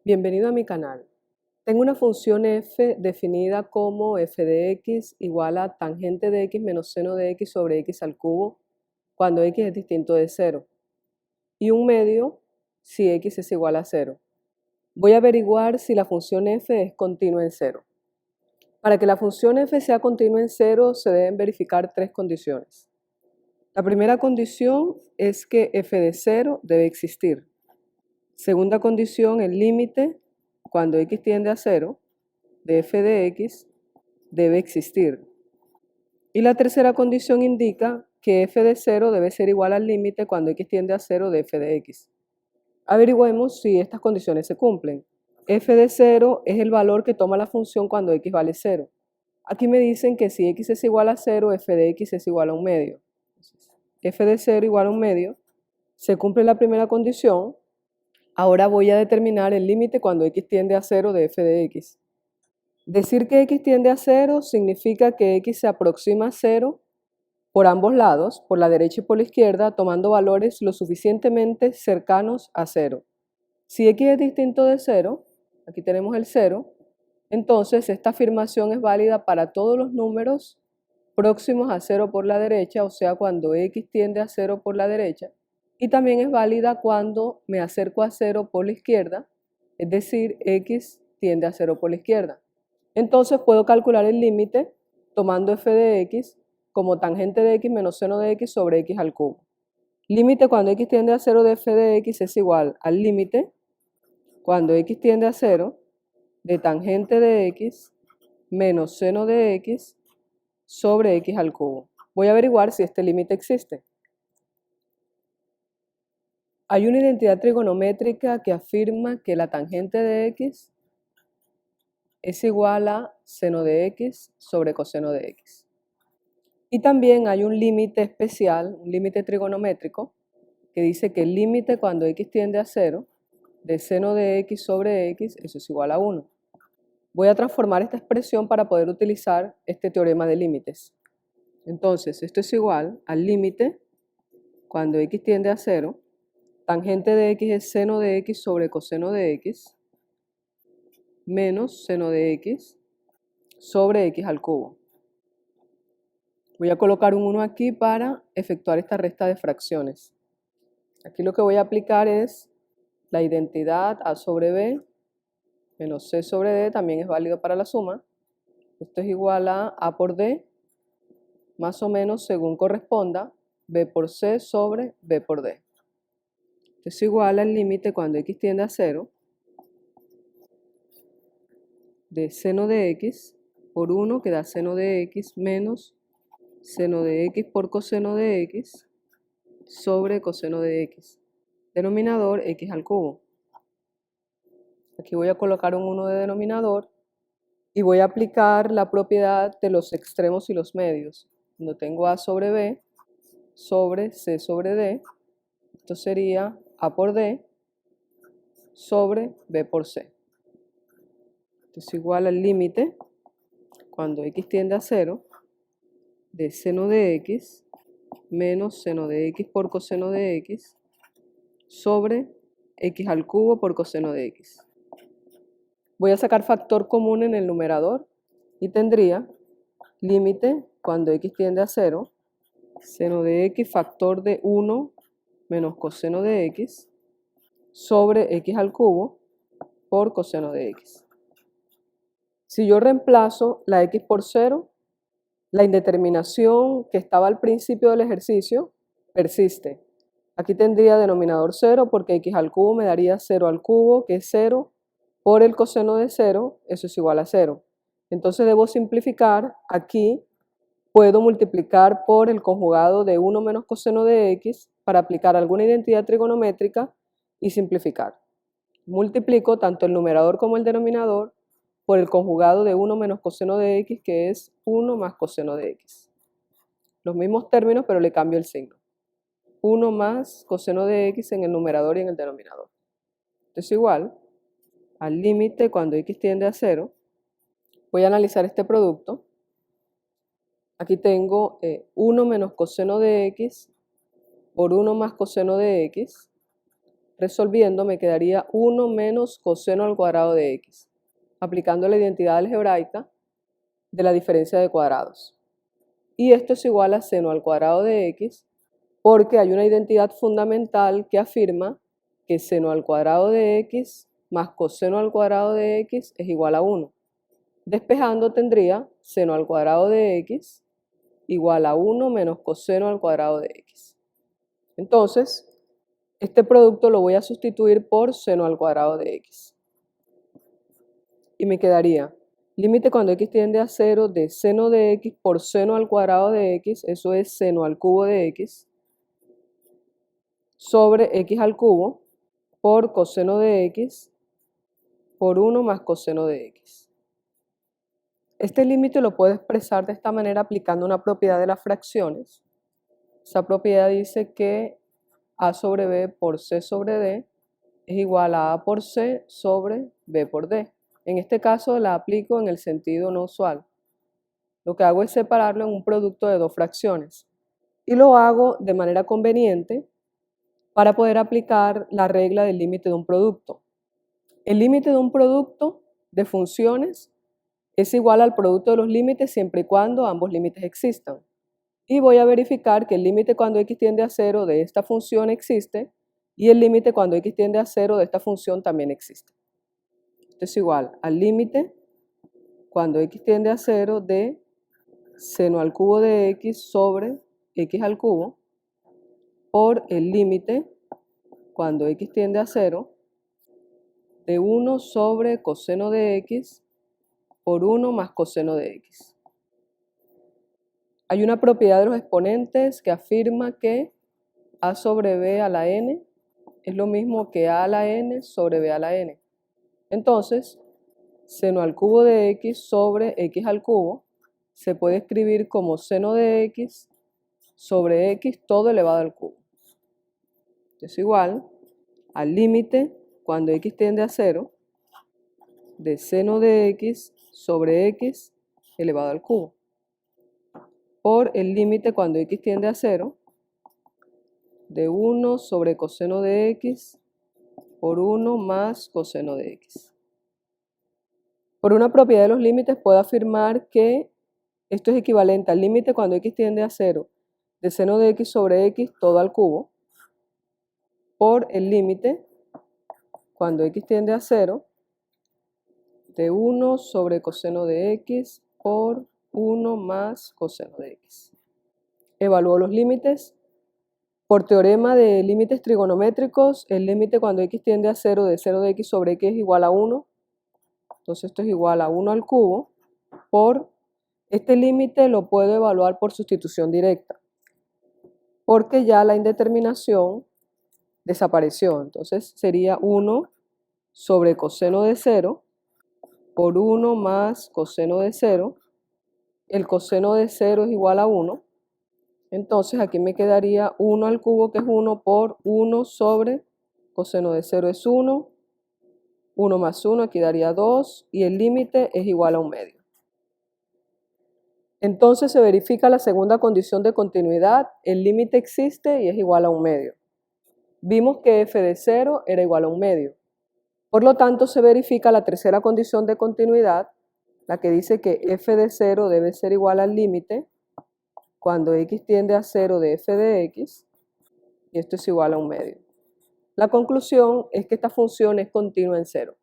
Bienvenido a mi canal. Tengo una función f definida como f de x igual a tangente de x menos seno de x sobre x al cubo cuando x es distinto de 0 y un medio si x es igual a 0. Voy a averiguar si la función f es continua en 0. Para que la función f sea continua en 0 se deben verificar tres condiciones. La primera condición es que f de 0 debe existir. Segunda condición, el límite cuando x tiende a 0 de f de x debe existir. Y la tercera condición indica que f de 0 debe ser igual al límite cuando x tiende a 0 de f de x. Averigüemos si estas condiciones se cumplen. F de 0 es el valor que toma la función cuando x vale 0. Aquí me dicen que si x es igual a 0, f de x es igual a un medio. F de 0 igual a un medio. Se cumple la primera condición. Ahora voy a determinar el límite cuando x tiende a 0 de f de x. Decir que x tiende a 0 significa que x se aproxima a 0 por ambos lados, por la derecha y por la izquierda, tomando valores lo suficientemente cercanos a 0. Si x es distinto de 0, aquí tenemos el 0, entonces esta afirmación es válida para todos los números próximos a 0 por la derecha, o sea, cuando x tiende a 0 por la derecha, y también es válida cuando me acerco a 0 por la izquierda, es decir, x tiende a 0 por la izquierda. Entonces puedo calcular el límite tomando f de x como tangente de x menos seno de x sobre x al cubo. Límite cuando x tiende a 0 de f de x es igual al límite cuando x tiende a 0 de tangente de x menos seno de x sobre x al cubo. Voy a averiguar si este límite existe. Hay una identidad trigonométrica que afirma que la tangente de x es igual a seno de x sobre coseno de x. Y también hay un límite especial, un límite trigonométrico, que dice que el límite cuando x tiende a 0 de seno de x sobre x, eso es igual a 1. Voy a transformar esta expresión para poder utilizar este teorema de límites. Entonces, esto es igual al límite cuando x tiende a 0, tangente de x es seno de x sobre coseno de x, menos seno de x sobre x al cubo. Voy a colocar un 1 aquí para efectuar esta resta de fracciones. Aquí lo que voy a aplicar es la identidad a sobre b menos c sobre d, también es válido para la suma. Esto es igual a por d, más o menos según corresponda, b por c sobre b por d. Esto es igual al límite cuando x tiende a 0 de seno de x por 1 que da seno de x menos seno de x por coseno de x sobre coseno de x. Denominador x al cubo. Aquí voy a colocar un 1 de denominador y voy a aplicar la propiedad de los extremos y los medios. Cuando tengo a sobre b sobre c sobre d, esto sería a por d sobre b por c. Esto es igual al límite cuando x tiende a 0 de seno de x menos seno de x por coseno de x sobre x al cubo por coseno de x. Voy a sacar factor común en el numerador y tendría límite cuando x tiende a 0, seno de x factor de 1 menos coseno de x sobre x al cubo por coseno de x. Si yo reemplazo la x por 0, la indeterminación que estaba al principio del ejercicio persiste. Aquí tendría denominador 0 porque x al cubo me daría 0 al cubo, que es 0, por el coseno de 0, eso es igual a 0. Entonces debo simplificar. Aquí puedo multiplicar por el conjugado de 1 menos coseno de x para aplicar alguna identidad trigonométrica y simplificar. Multiplico tanto el numerador como el denominador por el conjugado de 1 menos coseno de x, que es 1 más coseno de x. Los mismos términos, pero le cambio el signo. 1 más coseno de x en el numerador y en el denominador. Esto es igual al límite cuando x tiende a 0. Voy a analizar este producto. Aquí tengo 1 menos coseno de x por 1 más coseno de x resolviendo me quedaría 1 menos coseno al cuadrado de x, aplicando la identidad algebraica de la diferencia de cuadrados. Y esto es igual a seno al cuadrado de x, porque hay una identidad fundamental que afirma que seno al cuadrado de x más coseno al cuadrado de x es igual a 1. Despejando tendría seno al cuadrado de x igual a 1 menos coseno al cuadrado de x. Entonces, este producto lo voy a sustituir por seno al cuadrado de x. Y me quedaría límite cuando x tiende a 0 de seno de x por seno al cuadrado de x, eso es seno al cubo de x, sobre x al cubo por coseno de x por 1 más coseno de x. Este límite lo puedo expresar de esta manera aplicando una propiedad de las fracciones. Esa propiedad dice que a sobre b por c sobre d es igual a por c sobre b por d. En este caso la aplico en el sentido no usual. Lo que hago es separarlo en un producto de dos fracciones. Y lo hago de manera conveniente para poder aplicar la regla del límite de un producto. El límite de un producto de funciones es igual al producto de los límites siempre y cuando ambos límites existan. Y voy a verificar que el límite cuando x tiende a 0 de esta función existe y el límite cuando x tiende a 0 de esta función también existe. Esto es igual al límite cuando x tiende a 0 de seno al cubo de x sobre x al cubo por el límite cuando x tiende a 0 de 1 sobre coseno de x por 1 más coseno de x. Hay una propiedad de los exponentes que afirma que a sobre b a la n es lo mismo que a la n sobre b a la n. Entonces, seno al cubo de x sobre x al cubo se puede escribir como seno de x sobre x todo elevado al cubo. Es igual al límite cuando x tiende a 0 de seno de x sobre x elevado al cubo por el límite cuando x tiende a 0 de 1 sobre coseno de x por 1 más coseno de x. Por una propiedad de los límites puedo afirmar que esto es equivalente al límite cuando x tiende a 0 de seno de x sobre x todo al cubo por el límite cuando x tiende a 0 de 1 sobre coseno de x por 1 más coseno de x. Evalúo los límites. Por teorema de límites trigonométricos, el límite cuando x tiende a 0 de seno de x sobre x es igual a 1. Entonces esto es igual a 1 al cubo por este límite lo puedo evaluar por sustitución directa, porque ya la indeterminación desapareció. Entonces sería 1 sobre coseno de 0 por 1 más coseno de 0. El coseno de 0 es igual a 1. Entonces aquí me quedaría 1 al cubo, que es 1, por 1 sobre coseno de 0 es 1. 1 más 1, aquí daría 2, y el límite es igual a 1/2. Entonces se verifica la segunda condición de continuidad, el límite existe y es igual a 1/2. Vimos que f de 0 era igual a 1/2. Por lo tanto, se verifica la tercera condición de continuidad, la que dice que f de 0 debe ser igual al límite cuando x tiende a 0 de f de x, y esto es igual a 1/2. La conclusión es que esta función es continua en 0.